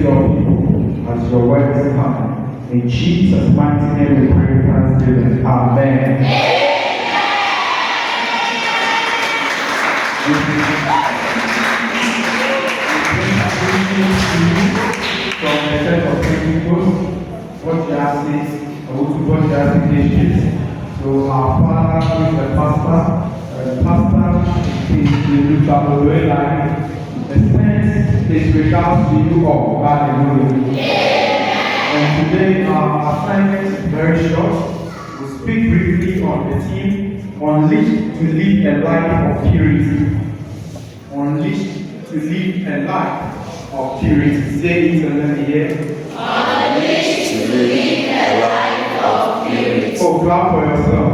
your people as your words come. In Jesus' mighty name we pray thanksgiving. Amen. From the church of Pentecost, BAWJIASE, BAWJIASE district. So our father, who is the pastor is the Babylon line. The saints is regards to you all. Hallelujah. And today our assignment is very short. We'll speak briefly on the theme, unleashed to live a life of purity. Unleashed to live a life of purity. Say it and let me hear. Unleashed to live a life of purity. Oh, clap for yourself.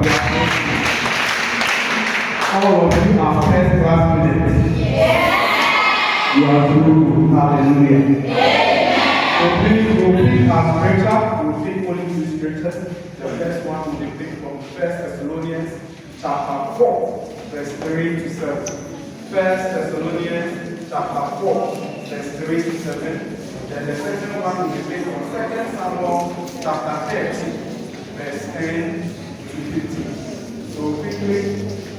All of you are first class students. Yeah. You are true. Hallelujah. Yeah. So please go pick our scripture. We'll pick only two scriptures. The first one will be picked from 1 Thessalonians chapter 4, verse 3 to 7. 1 Thessalonians chapter 4, verse 3 to 7. Then the second one will be picked from 2 Samuel chapter 13, verse 10 to 15. So quickly,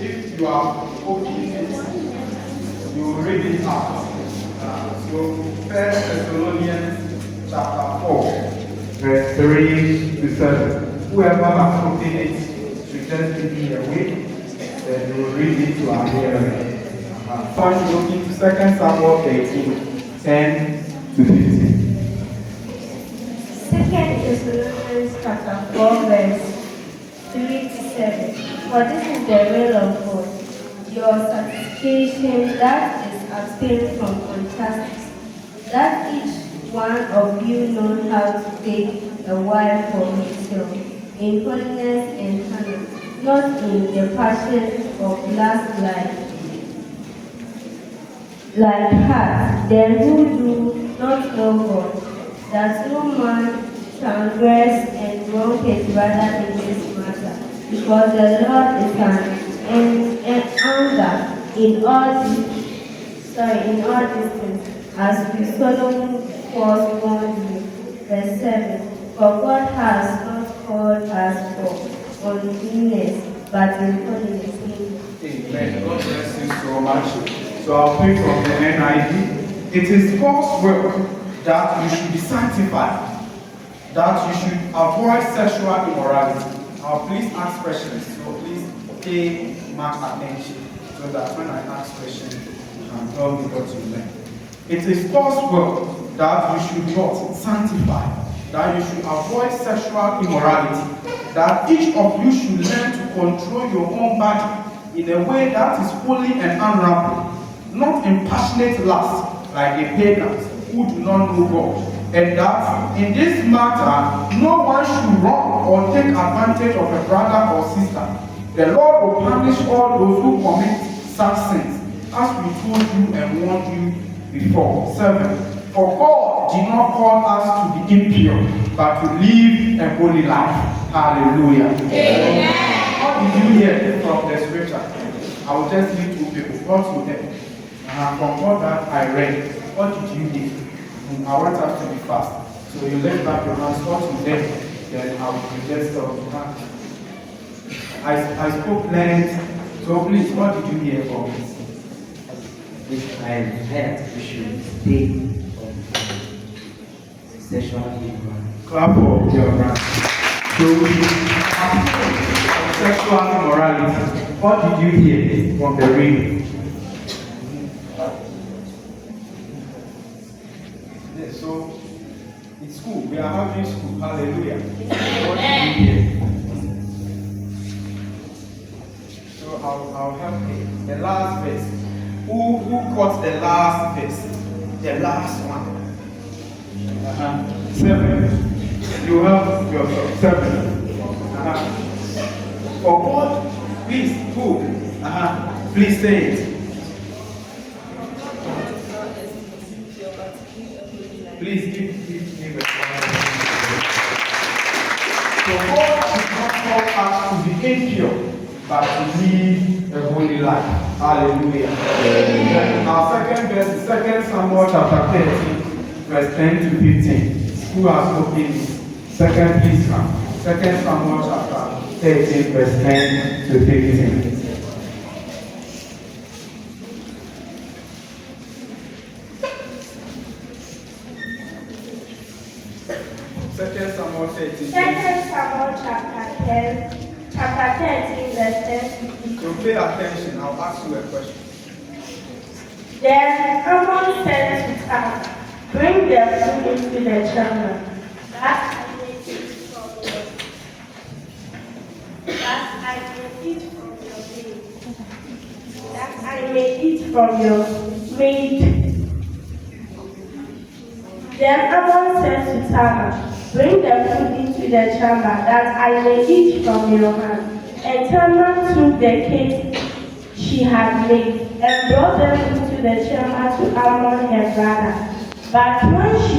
if you are opening it, you will read it out. So 1 Thessalonians chapter 4, verse 3 to 7. Whoever has opened it should just give me a wait, then we will read it to our hearing. First, looking to 2 Samuel 18, 10 to 15. 2 Thessalonians chapter 4, verse 3 to 7. For this is the will of God, your sanctification that is abstained from unchastity, that each one of you know how to take a wife for himself, in holiness and honor, not in the passion of lust like her, then who do not know God, that no man transgress and wrong his brother in this matter, because the Lord is an anger in all these things, as we solemnly warned you. Verse 7. For God has not called us for uncleanness, but in holiness. Amen. God bless you so much. So I'll pick from the NIV. It is God's will that you should be sanctified, that you should avoid sexual immorality. I'll please ask questions, so please pay much attention so that when I ask questions, you can tell me what you learn. It is God's will that you should not sanctify, that you should avoid sexual immorality, that each of you should learn to control your own body in a way that is holy and honorable, not in passionate lust like the pagans who do not know God, and that in this matter no one should wrong or take advantage of a brother or sister. The Lord will punish all those who commit such sins, as we told you and warned you before. 7. For God did not call us to be impure, but to live a holy life. Hallelujah. Amen. What did you hear from the scripture? I will just read two people. What you heard? From what that I read, what did you hear? I want us to be fast. So you let back your hands, what you heard, then I will just talk. I spoke length, so please, what did you hear from me? I heard we should stay sexual immorality. Clap for your hands. So sexual immorality. What did you hear from the reading? Yes, so it's school. We are having school. Hallelujah. What did you hear? So I'll help you. The last verse. Who caught the last verse? The last one. 7. You have yourself. 7. For God, please, who? Please say it. Please give it. For God did not call us to be impure, but to live a holy life. Hallelujah. Our second verse is 2 Samuel chapter 13, verse 10 to 15. Who has opened it? Second, please come. Second Samuel chapter 13, verse 10 to 15. Second Samuel 13. Second Samuel chapter 13, verse 10 to 15. So pay attention, I'll ask you a question. Then Ammon said to Tamar, bring their food into the chamber, that I may eat from your maid. Then Ammon said to Tamar, bring the food into the chamber, that I may eat from your hand. And Tamar took the cake she had made and brought them into the chamber to Ammon her brother. But when she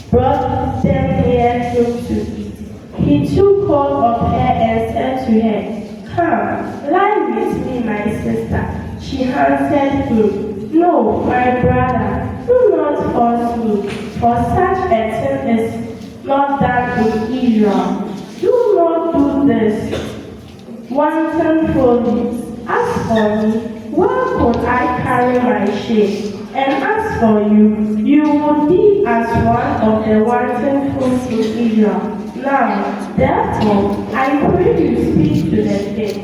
brought them near him to eat, he took hold of her and said to her, come, lie with me, my sister. She answered him, no, my brother, do not force me, for such a thing is not done in Israel. Do not do this wanton foolish. As for me, where could I carry my shame? And as for you, you would be as one of the wanton fools in Israel. Now, therefore, I pray you speak to the king,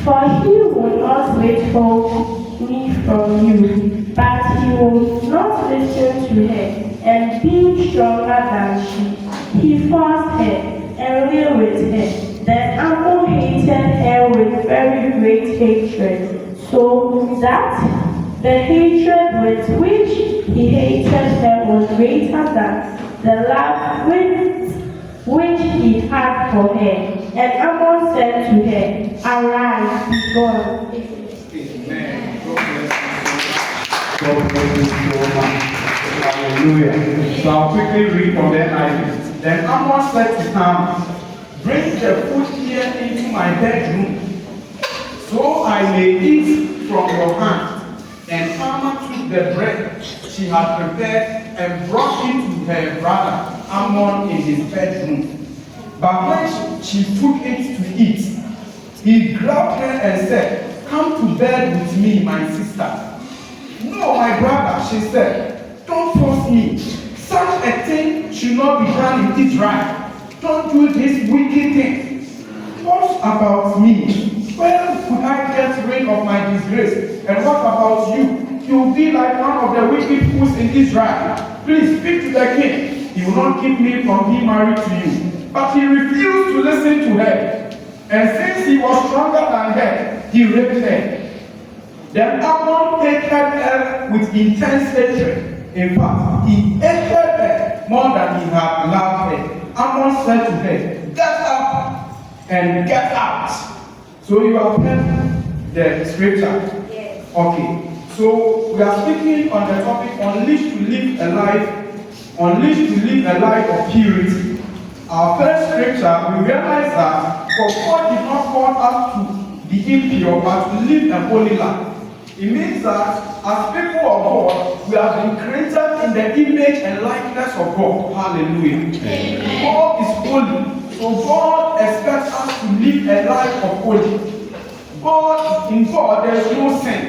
for he will not withhold me from you, but he will not listen to her. And being stronger than she, he forced her and lay with her. Then Ammon hated her with very great hatred, so that the hatred with which he hated her was greater than the love which he had for her. And Ammon said to her, arise, be gone. Amen. God bless you so much. Hallelujah. So I'll quickly read from the NIV. Then Ammon said to Tamar, bring the food here into my bedroom, so I may eat from your hand. And Tamar took the bread she had prepared and brought it to her brother Ammon in his bedroom. But when she took it to eat, he grabbed her and said, come to bed with me, my sister. No, my brother, she said, don't force me. Such a thing should not be done in Israel. Don't do this wicked thing. What about me? Where could I get rid of my disgrace? And what about you? You'll be like one of the wicked fools in Israel. Please speak to the king. He will not keep me from being married to you. But he refused to listen to her. And since he was stronger than her, he raped her. Then Ammon hated her with intense hatred. In fact, he hated her more than he had loved her. Ammon said to her, get up and get out. So you have heard the scripture? Yes. Okay. So we are speaking on the topic unleashed to live a life of purity. Our first scripture, we realize that for God did not call us to be impure, but to live a holy life. It means that as people of God, we have been created in the image and likeness of God. Hallelujah. Amen. God is holy. So God expects us to live a life of holy. In God, there is no sin.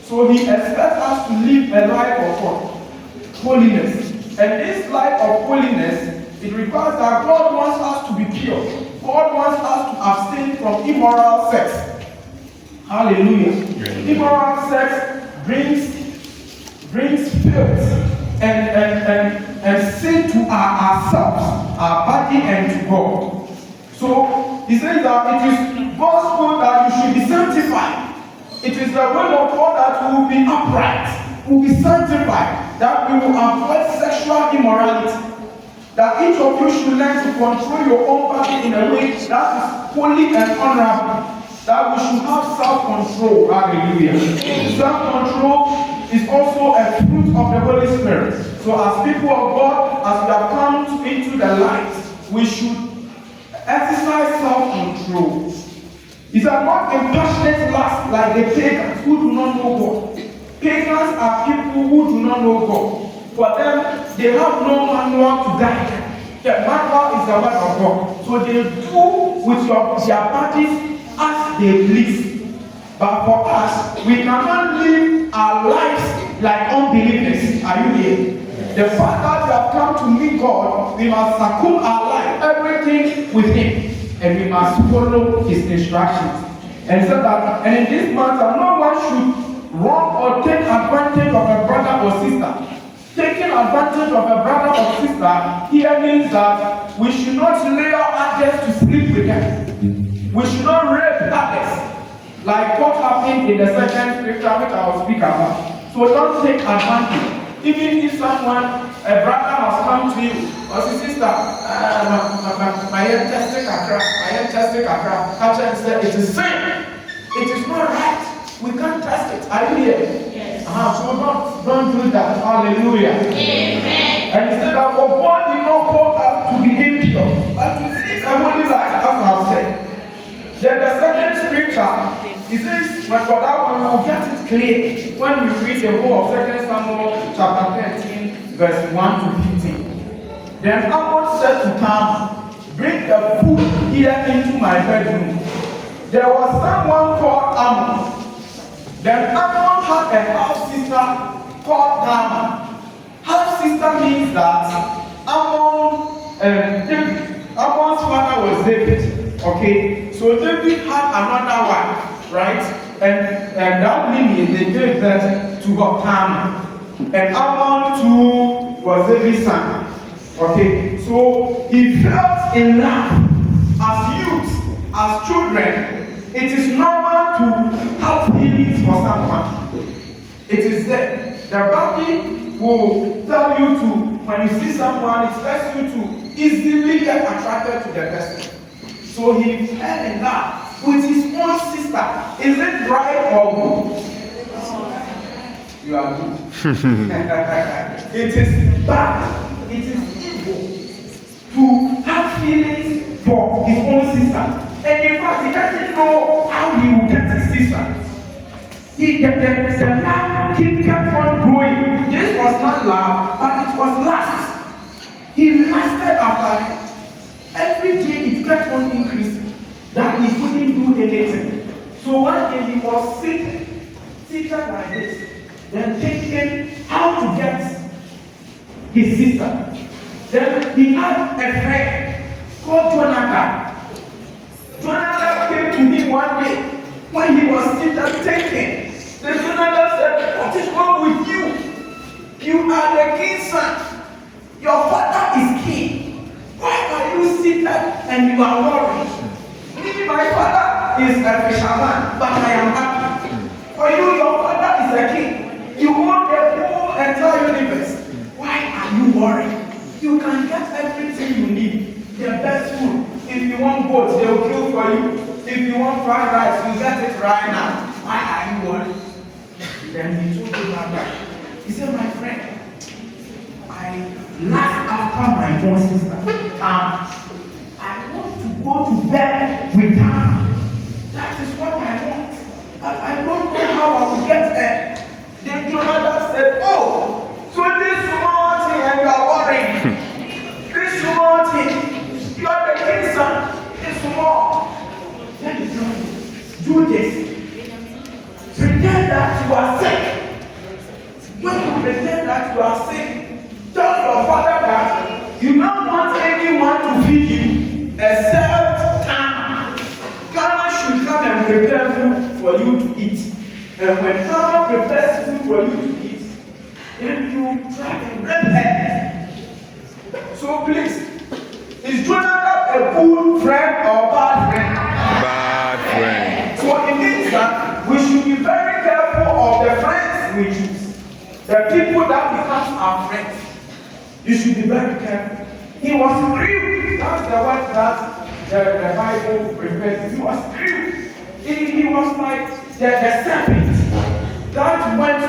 So He expects us to live a life of what? Holiness. And this life of holiness, it requires that God wants us to be pure. God wants us to abstain from immoral sex. Hallelujah. Immoral sex brings filth and sin to ourselves, our body, and to God. So he says that it is God's will that you should be sanctified. It is the will of God that we will be upright, we will be sanctified, that we will avoid sexual immorality, that each of you should learn to control your own body in a way that is holy and honorable, that we should have self-control. Hallelujah. Self-control is also a fruit of the Holy Spirit. So as people of God, as we have come into the light, we should exercise self-control. It's not a passionate lust like the pagans who do not know God. Pagans are people who do not know God. For them, they have no manual to guide them. The manual is the word of God. So they do with their bodies as they please. But for us, we cannot live our lives like unbelievers. Are you here? The fact that we have come to meet God, we must succumb our life, everything with Him, and we must follow His instructions. And so that, and in this matter, no one should wrong or take advantage of a brother or sister. Taking advantage of a brother or sister here means that we should not lure others to sleep with them. We should not rape others. Like what happened in the second scripture which I will speak about. So don't take advantage. Even if someone, a brother has come to you, or sister, my head testing Accra, Catcher said it is sin. It is not right. We can't test it. Are you here? Yes. So don't do that. Hallelujah. Amen. And he said that for God did not call us to be impure, but to live a holy life, as I have said. Then the second scripture, he says, but for that one, we will get it clear when we read the whole of 2 Samuel chapter 13, verse 1 to 15. Then Ammon said to Tamar, bring the food here into my bedroom. There was someone called Ammon. Then Ammon had a half sister called Tamar. Half sister means that Ammon's father was David. Okay, so David had another wife, right? And that lineage they gave birth to her Tamar. And Ammon too was David's son. Okay, so he felt in love as youth, as children. It is normal to have feelings for someone. It is there. The body will tell you to, when you see someone, it tells you to easily get attracted to the person. So he fell in love with his own sister. Is it right or good? You are good. It is bad. It is evil to have feelings for his own sister. And in fact, he doesn't know how he will get his sister. The love kept on growing. This was not love, but it was lust. He lasted after it. Every day it kept on increasing. That he couldn't do anything. So one day he was seated like this, then thinking how to get his sister. Then he had a friend called Jonathan. Jonathan came to him one day when he was seated thinking. Then Jonathan said, what is wrong with you? You are the king's son. Your father is king. Why are you seated and you are worried? Me, my father is a fisherman, but I am happy. For you, your father is a king. You want the whole entire universe. Why are you worried? You can get everything you need. The best food. If you want goats, they will kill for you. If you want fried rice, you get it right now. Why are you worried? Then he told me that. He said, my friend, I last after my own sister. I want to go to bed with her. That is what I want. But I don't know how I will get there. Then Jonathan said, oh, so this small thing and you are worrying. This small thing, you are the king's son. It's small. Then he told me, do this. Pretend that you are sick. When you pretend that you are sick, tell your father that you don't want anyone to feed you except Tama. Tama should come and prepare food for you to eat. And when Tama prepares food for you to eat, then you try and repent. So please, is Jonathan a good friend or bad friend? Bad friend. So it means that we should be very careful of the friends we choose. The people that become our friends. You should be very careful. He was grieved. That's the word that the Bible refers to. He was grieved. He was like the serpent that went to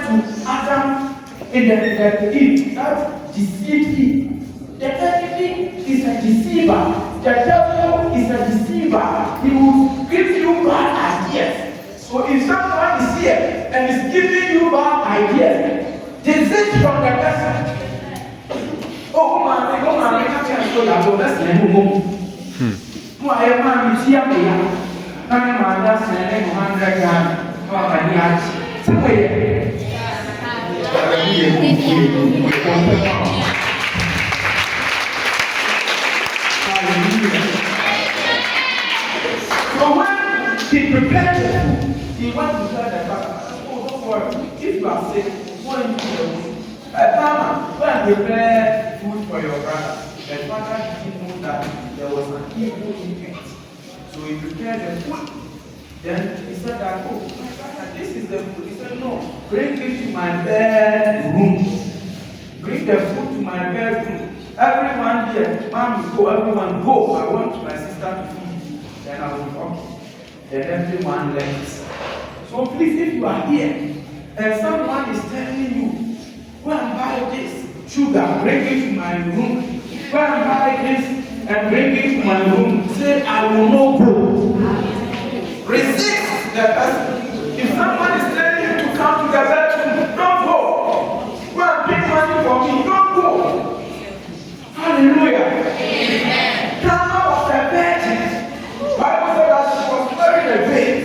Adam in the Eve that deceived him. The enemy is a deceiver. The devil is a deceiver. He will give you bad ideas. So if someone is here and is giving you bad ideas, desist from the person. so that the best name will no, I am not here. I'm not saying 100 Ghana. Oh, I need somewhere. So when he prepared the food, he went to tell the father, oh, don't worry, if you are sick, go into the room. Mama, go and prepare food for your brother. The father didn't know that there was an evil intent. So he prepared the food. Then he said that, oh, my brother, this is the food. He said, no, bring it to my bedroom. Bring the food to my bedroom. Everyone here, Mom, go, everyone go. I want my sister to feed you. Then I will come. Then everyone left. So please, if you are here and someone is telling you, go and buy this sugar, bring it to my room. Go and buy this and bring it to my room. Say, I will not go. Resist the person. If someone is telling you to come to the bedroom, don't go. Go and pay money for me, don't go. Hallelujah. Amen. Hannah was a virgin. Bible said that she was wearing a veil.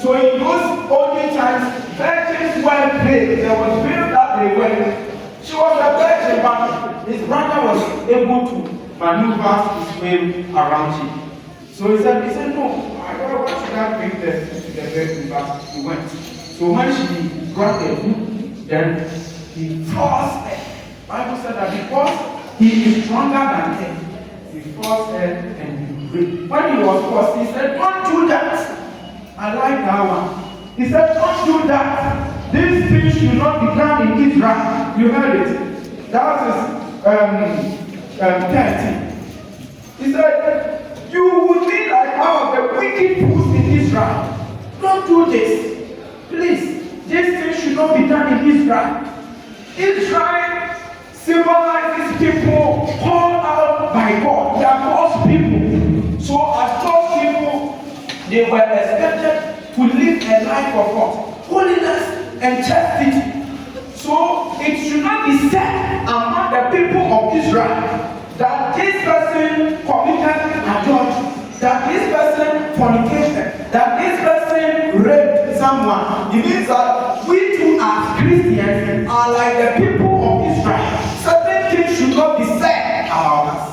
So in those olden times, virgins weren't veiled. There was veil that they wear. She was a virgin, but his brother was able to maneuver his way around him. So he said, no, why should I bring the food to the bedroom? But he went. So when she brought the food, then he forced her. Bible said that because he is stronger than her, he forced her and he raped. When he was forced, he said, don't do that. I like that one. He said, don't do that. This thing should not be done in Israel. You heard it. That is 30. He said, you will be like one of the wicked fools in Israel. Don't do this. Please, this thing should not be done in Israel. Israel symbolizes people called out by God. They are God's people. So as God's people, they were expected to live a life of what? Holiness and chastity. So it should not be said among the people of Israel that this person committed adultery, that this person fornicated, that this person raped someone. It means that we too as Christians are like the people of Israel. Certain things should not be said about us.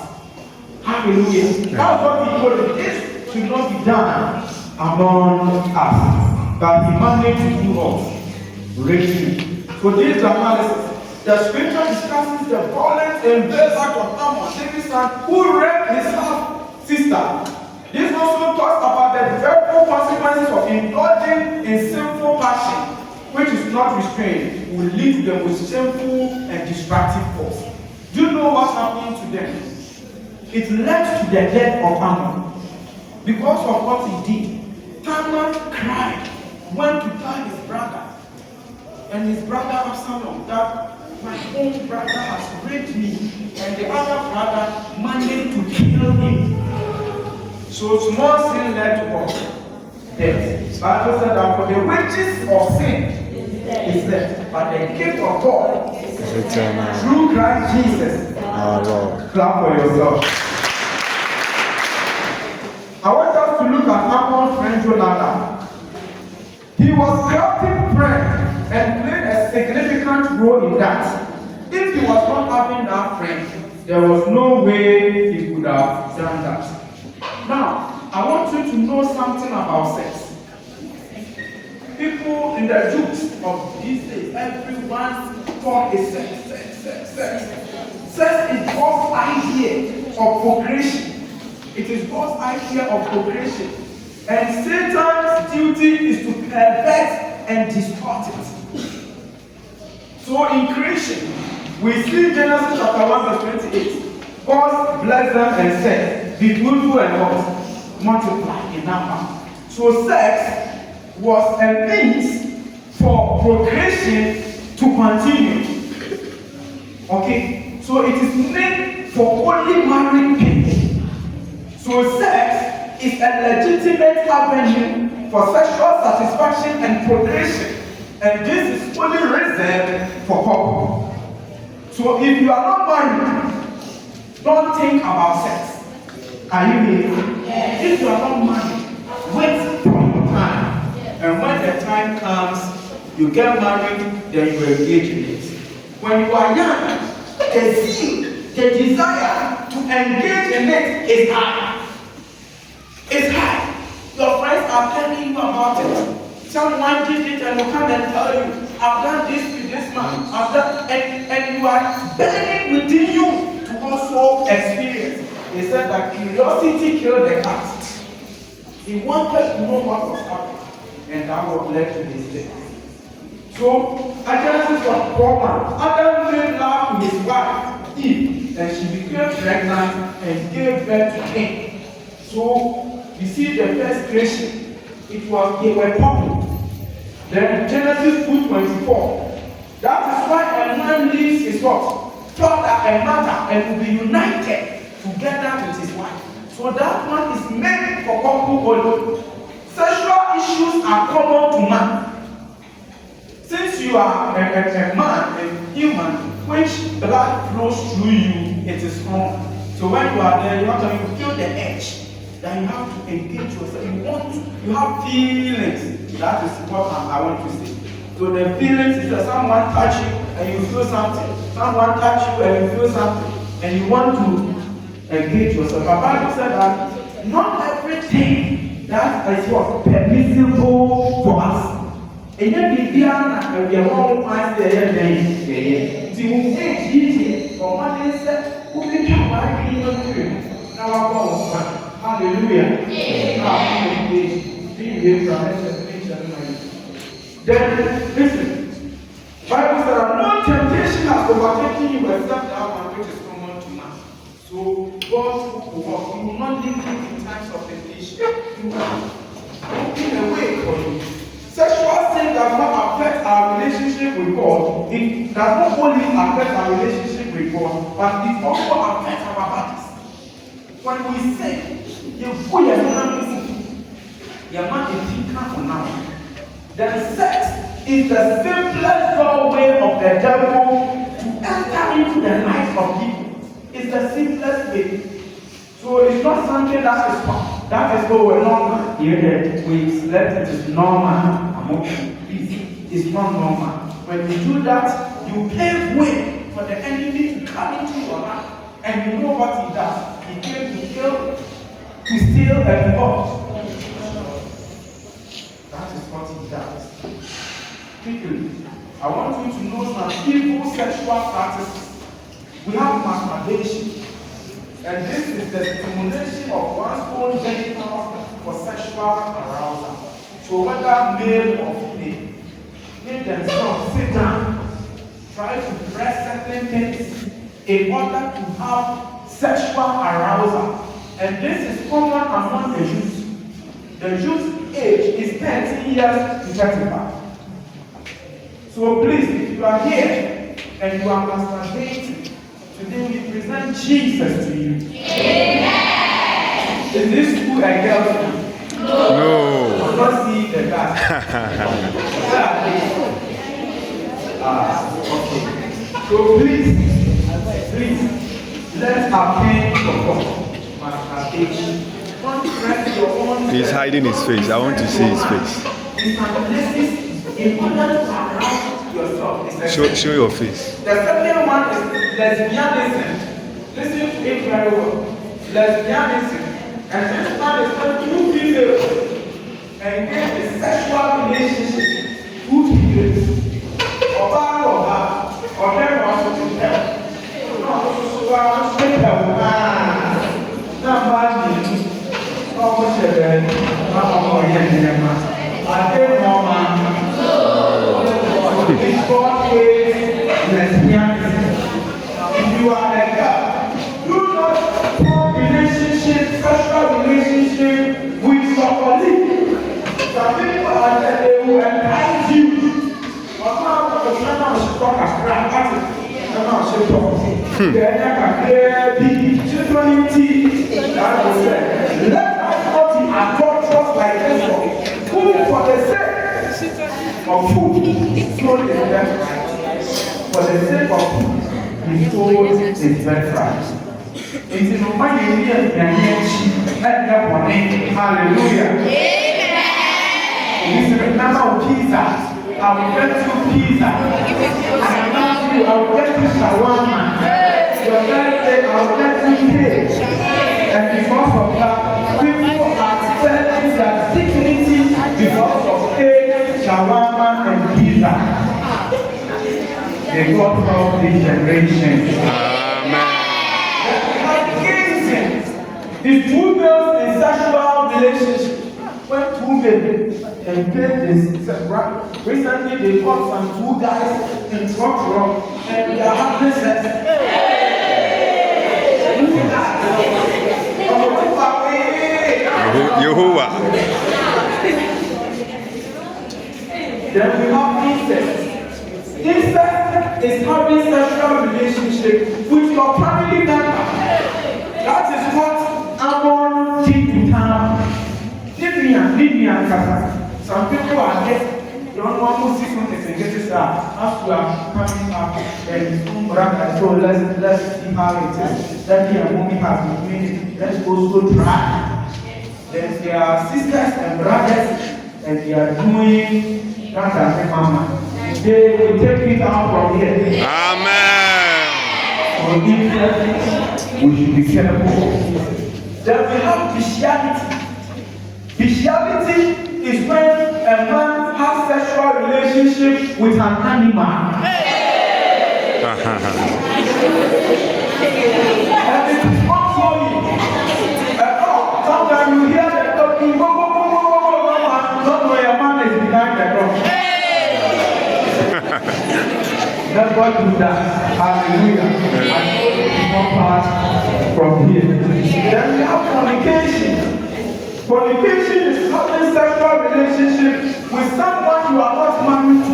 Hallelujah. That's what he told him. This should not be done among us. But he managed to do what? Rape. So this is the analysis. The scripture discusses the violent and base act of Ammon, David's son, who raped his half-sister. This also talks about the dreadful consequences of indulging in sinful passion, which is not restrained, will lead to the most shameful and destructive force. Do you know what happened to them? It led to the death of Ammon. Because of what he did, Ammon cried, went to tell his brother, and his brother Absalom, that my own brother has raped me, and the other brother managed to kill him. So small sin led to what? Death. Bible said that for the wages of sin is death, but the gift of God is eternal. Through Christ Jesus, our Lord. Clap for yourself. I want us to look at Ammon's friend Jonathan. He was Celtic friend and played a significant role in that. If he was not having that friend, there was no way he could have done that. Now, I want you to know something about sex. People in the youth of these days, everyone's talk is sex. Sex is God's idea of procreation. It is God's idea of procreation. And Satan's duty is to pervert and distort it. So in creation, we see Genesis chapter 1 verse 28. God bless them and said, be fruitful and what? Multiply in number. So sex was a means for procreation to continue. Okay? So it is made for only married people. So sex is a legitimate avenue for sexual satisfaction and procreation. And this is only reserved for couple. So if you are not married, don't think about sex. Are you here? Yes. If you are not married, wait for your time. Yes. And when the time comes, you get married, then you engage in it. When you are young, the zeal, the desire to engage in it is high. It's high. Your friends are telling you about it. Someone did it and will come and tell you, I've done this with this man, I've done, and you are burning within you to also experience. He said that curiosity killed the cat. He wanted to know what was happening, and that was led to his death. So, Genesis was program. Adam made love to his wife, Eve, and she became pregnant and gave birth to Cain. So, you see the first creation, they were couple. Then Genesis 2:24. That is why a man leaves his what? Father and mother and will be united together with his wife. So that one is made for couple only. Sexual issues are common to man. Since you are a man, a human, which blood flows through you, it is wrong. So when you are there, you feel the edge. Then you have to engage yourself. You have feelings. That is what I want to say. So the feelings is that someone touch you and you feel something. Someone touch you and you feel something. And you want to engage yourself. The Bible said that not everything that is what permissible for us. And yet we are all fine there. See, we engage or what is that? Who can come back in now I'm going. Hallelujah. Then listen. Bible says no temptation has overtaken you except that one which is common to man. So God will not leave you in times of temptation. He will open a way for you. Sexual sin does not affect our relationship with God. It does not only affect our relationship with God, but it also affects our bodies. When we sin, you put your man is now. Then sex is the simplest doorway of the devil to enter into the lives of people. It's the simplest way. So it's not something that is fun. That is what we're normal. Here we slept, it is normal. It's not normal. When you do that, you pave way for the enemy to come into your life. And you know what he does. He came to kill, to steal, and rob. That is what he does. Quickly, I want you to know some evil sexual practices. We have masturbation. And this is the stimulation of one's own genitals for sexual arousal. So whether male or female, make themselves sit down, try to press certain things in order to have sexual arousal. And this is common among the youth. The youth age is 30 years to 35. So please, if you are here and you are masturbating, today we present Jesus to you. Amen. Is this school a girl school? No. I don't see the guy. Okay. So please, let's obtain your masturbation. He's hiding his face. I want to see his face. Show your face. The second one is lesbianism. Listen to it very well. Lesbianism. And this one is when two females engage in sexual relationship. Two females. Or them also to help. If you are a girl, do not form sexual relationship with your colleague. Some people are that they will entice you. But now, the man should talk as grand. That's it. The man should talk. Let us not be adulterous like this. Food for the sake of food is sold his birthright. For the sake of food, he sold his birthright. It's in my year and hallelujah. Amen. Remember pizza. I will get you pizza. I love you. I will get you shawarma. Your birthday, I will get you cake. And because of that, people are selling their dignity because of cake, shawarma, and pizza. They got from this generation. Amen. The two girls in sexual relationship. When two men engaged in sex, recently they caught some two guys in truck and they are having sex. Yehovah. Then we have incest. Incest is having sexual relationship with your family member. That is what Ammon did to Ham. Libyan, some people are dead. You don't want to see something and get this out. As we are coming up and so let's see how it is. That here movie has been made. Let's also try. Then there are sisters and brothers and they are doing that as a mama. They will take it out from here. Amen. We should be careful. Then we have bestiality. Bestiality is when a man has sexual relationship with an animal. And it is ongoing. Sometimes you hear the talking, go, not know your man is behind the door. That's what do that. Hallelujah. I know it's not far from here. Then we have fornication. Fornication is having sexual relationship with someone you are not married to.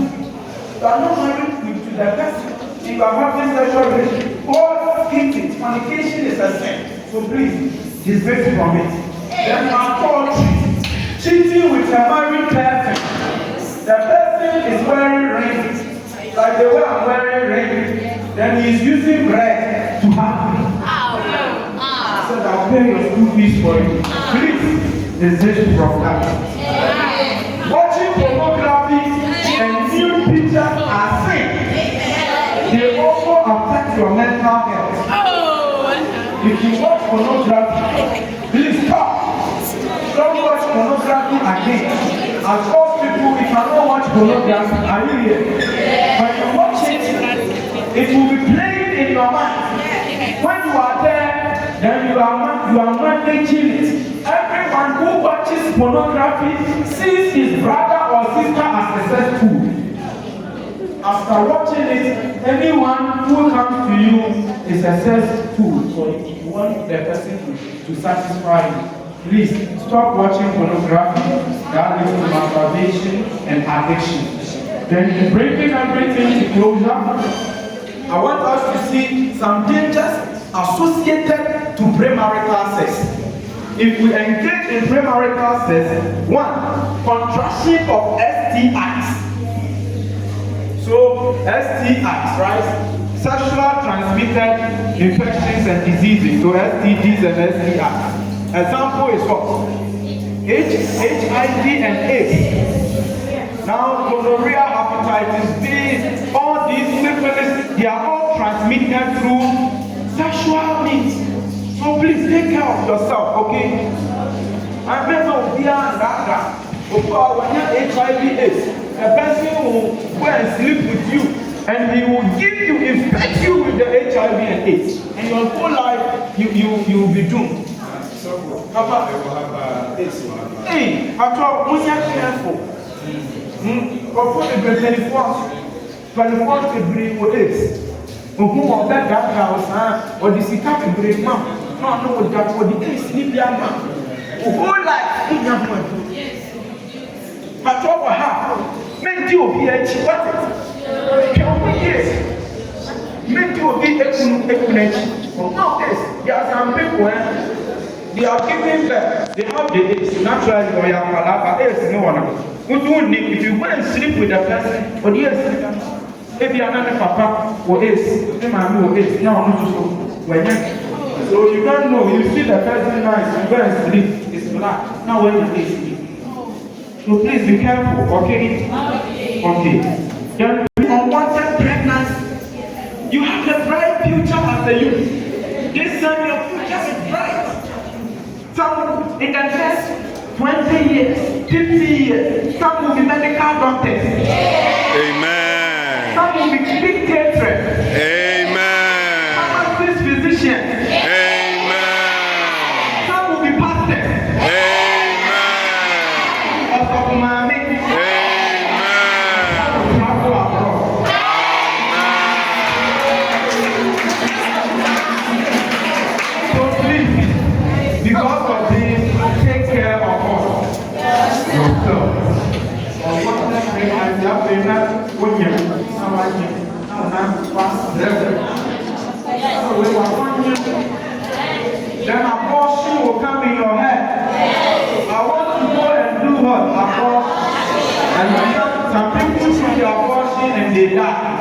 You are not married to the person. You are having sexual relationship. God hates it. Fornication is a sin. So please, desist from it. Then adultery. Cheating with a married person. The person is wearing rings. Like the way I'm wearing rings. Then he is using bread to have me. So I'll pay your school fees for you. Please. Desist from that. Watching pornography and new pictures are sin. They also affect your mental health. If you watch pornography, please stop. Don't watch pornography again. As most people, if you don't watch pornography, are you here? When you watch it, it will be playing in your mind. When you are there, then you are managing it. Everyone who watches pornography sees his brother or sister as a sex tool. After watching it, anyone who comes to you is a sex tool. So if you want the person to satisfy you, please stop watching pornography. That leads to masturbation and addiction. Then bringing everything to closure, I want us to see some dangers associated to premarital sex. If we engage in premarital sex, one, contraction of STIs. So STIs, right? Sexual transmitted infections and diseases. So STDs and STIs. Example is what? HIV and AIDS. Now gonorrhea, hepatitis B, all these syphilis, they are all transmitted through sexual means. So please take care of yourself, okay? I remember we are that before when you have HIV/AIDS, a person will go and sleep with you, and he will give you, infect you with the HIV and AIDS, and your whole life you will be doomed. So, Papa, they will have AIDS. Hey, after all, when you are careful, before the 24 to bring with AIDS. Who want that house, or the Sika break mom? No, that for the day sleep young man. Whole life in young man. But over half, make you be a chihuahua. Make you be a kunach. Now, there are some people, they are giving birth, they have the AIDS, naturally, or your palava, AIDS, no one. If you go and sleep with a person, or yes, if you are not a papa or is, the man who is now not so when So you don't know. You see the person nice, you go and sleep. It's black. Now when you sleep. So please be careful, okay? Okay. Then unwanted pregnancy. You have the bright future as a youth. This time your future is bright. Some in the next 20 years, 50 years, some will be medical doctors. Amen. Some will be big caterers. Amen. Pharmacist, physicians. Amen. Some will be pastors. Amen. Of mommy. Amen. Travel abroad. So please, because of this, take care of us. Yourself. Or what the friend has your friend when you then abortion will come in your head. I want to go and do what? Abortion. And some people do the abortion and they die.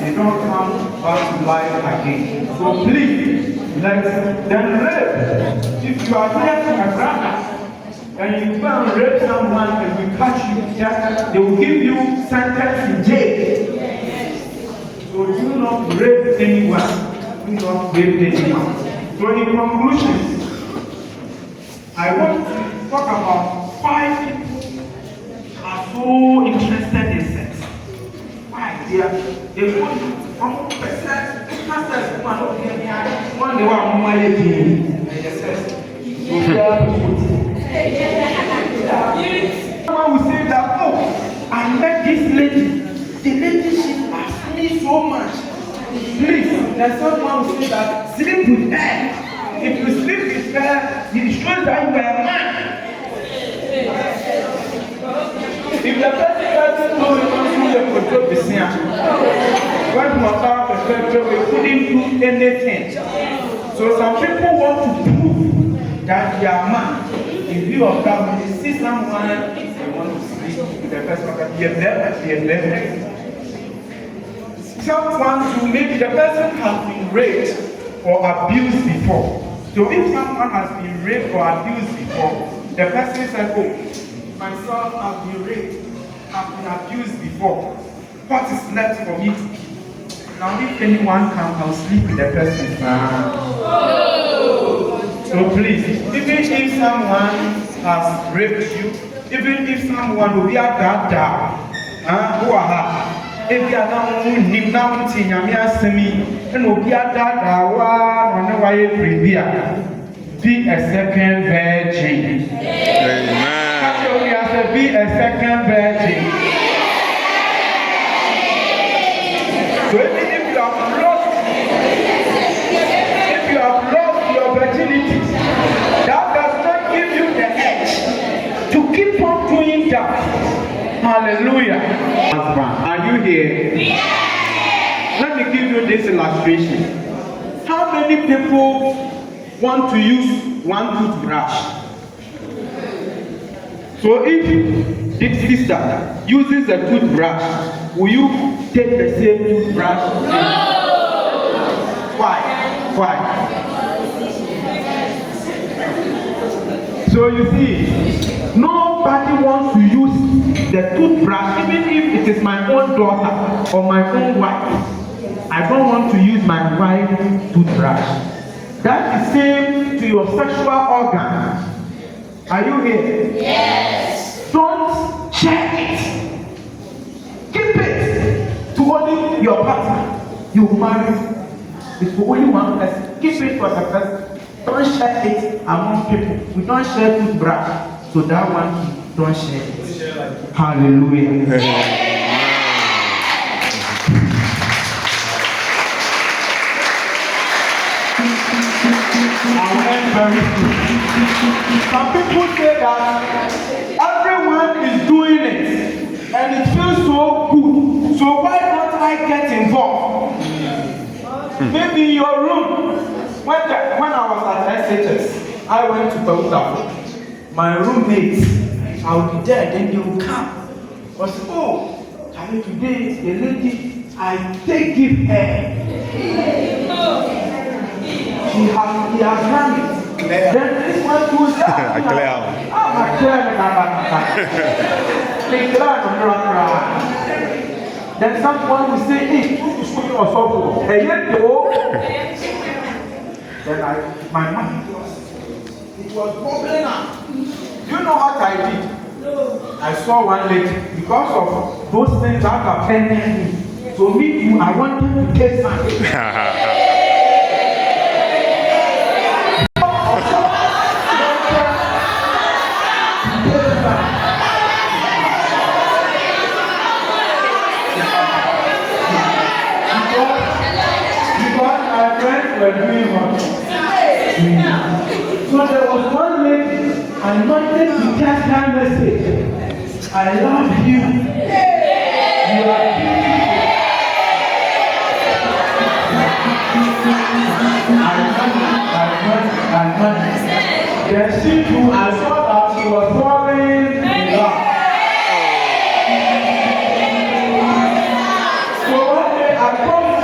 They don't come back to life again. So please, let them live. If you are here to my brother, and you go and rape someone and we catch you, yeah, they will give you sentence in jail. So do not rape anyone. Do not rape anyone. So in conclusion, I want to talk about 5 people are so interested in sex. Why? They want to percent pastors who are not here. One day one more someone will say that, oh, I met this lady. The lady, she asked me so much. Please, then someone will say that sleep with her. If you sleep with her, it shows that you are a man. If the person doesn't know you don't do the control the same. When you are perspective, we couldn't do anything. So some people want to prove that they are man. In view of that, when they see someone, they want to sleep with the person. Be a better. Someone to maybe the person has been raped or abused before. So if someone has been raped or abused before, the person says, oh, myself has been raped, have been abused before. What is left for me to keep? Now if anyone can, I'll sleep with the person. So please, even if someone has raped you, even if someone will be a dada, who are if you are now nim now to Yamia Semi, and will be a dada, one way be a second virgin. Amen. Be a second virgin. So even if you have lost your virginity, that does not give you the edge to keep on doing that. Hallelujah. Husband, are you here? Yes. Let me give you this illustration. How many people want to use one toothbrush? So if this sister uses a toothbrush, will you take the same toothbrush? No. Why? So you see, nobody wants to use the toothbrush, even if it is my own daughter or my own wife. I don't want to use my wife's toothbrush. That's the same to your sexual organ. Are you here? Yes. Don't share it. Keep it to only your partner. You marry. It's for only one person. Keep it for the person. Don't share it among people. We don't share toothbrush. So that one, don't share it. Hallelujah. Very soon. Some people say that everyone is doing it and it feels so good. So why don't I get involved? Maybe in your room. When I was at SHS, I went to Bawujase. My roommates, I would be there, then they would come. I said, oh, Charlie, today the lady I take give her. he has done it. Then this one goes down. Then someone will say, hey, you should or something. And yet, then my mind it was bubbling up. You know what I did? I saw one lady because of those things that are pending me. So me too, I wanted to take something. Because my friends were doing what? So there was one lady, I wanted to catch that message. I love you. You are Then she too, I saw that she was falling in love. So one day I called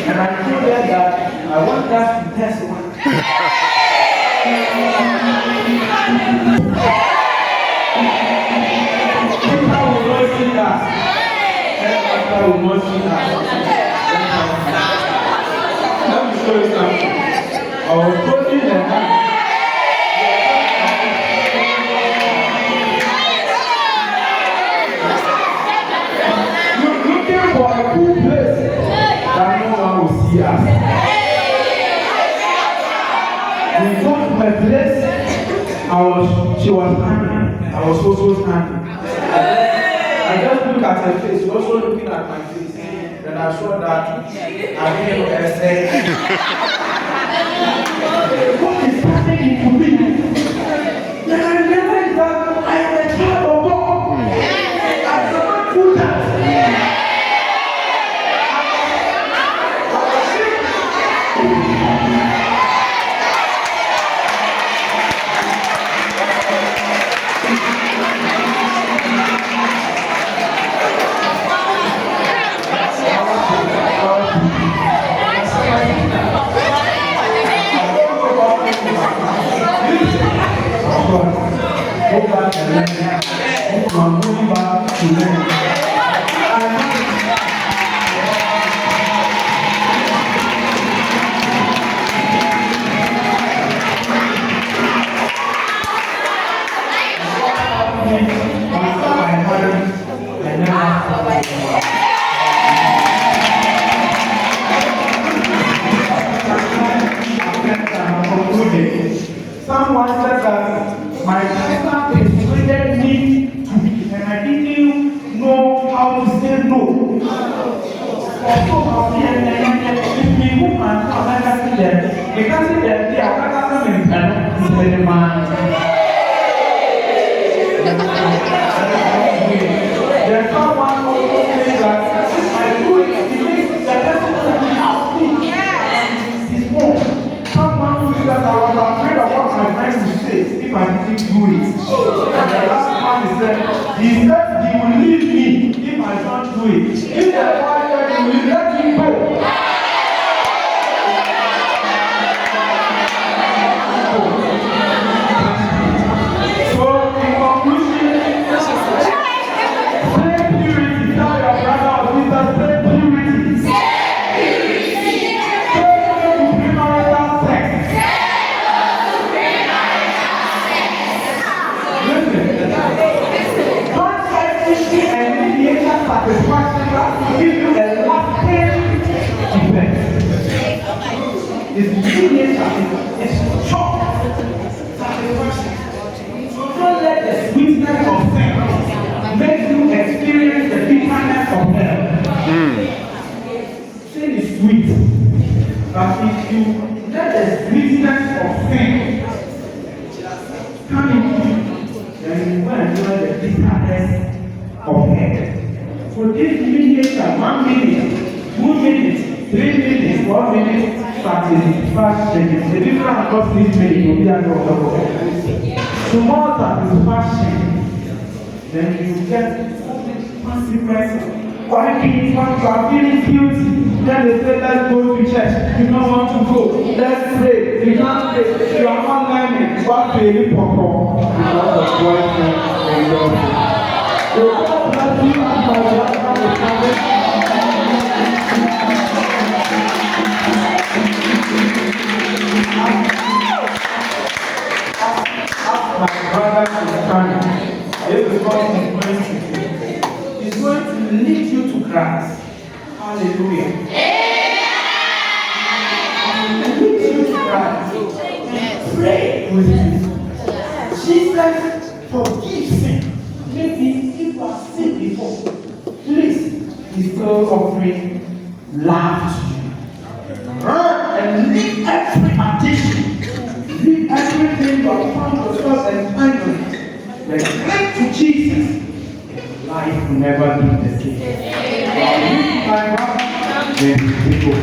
and I told her that I want us to test one. People will not see us. People will not see us. Let me show you something. I was talking to her. Looking for a cool place that no one will see us. We got to my place. She was standing. I was also standing. I just looked at her face. She was also looking at my face. Then I saw that I didn't know her say. What is happening to me? Then I realized that I am a child of God. I cannot do that. Someone said that my sister persuaded me to be, and I didn't know how to say no. Also, if we woman, I can see them. They can see them. They are not coming. The man. There's someone also saying that I do it. The person who is out is more. Someone who said that I was afraid of what my friends would say if I didn't do it. And the last man said he will leave me if I don't do it. If the boy said he will let me go. So in conclusion, stay purity. Tell your brother or sister, stay purity. Satisfaction that will give you a lasting effect. It's mediator, it's short satisfaction. So don't let the sweetness of sin make you experience the bitterness of hell. Sin is sweet, but if you let the sweetness of sin come into you, then you will enjoy the bitterness of hell. So this mediator, 1 minute, 2 minutes, 3 minutes, 4 minutes, satisfaction. The difference across this minute will be a lot of small satisfaction. Then you get consequence Why kids, when you are feeling guilty, then they say, let's go to church. You don't want to go. Let's pray. You can't pray. You are not learning. What baby papa? Because of boyfriend and girlfriend. So God bless you and my brother. My brother is coming. This is what he's going to do. He's going to lead you to Christ. Hallelujah. Lead you to Christ. Pray with you. Jesus forgives sin. Maybe if you have sinned before, please, he's still offering love to you. Run and leave every addiction. Leave everything you have found yourself entangling. Then cling to Jesus. Life will never be the same. Then people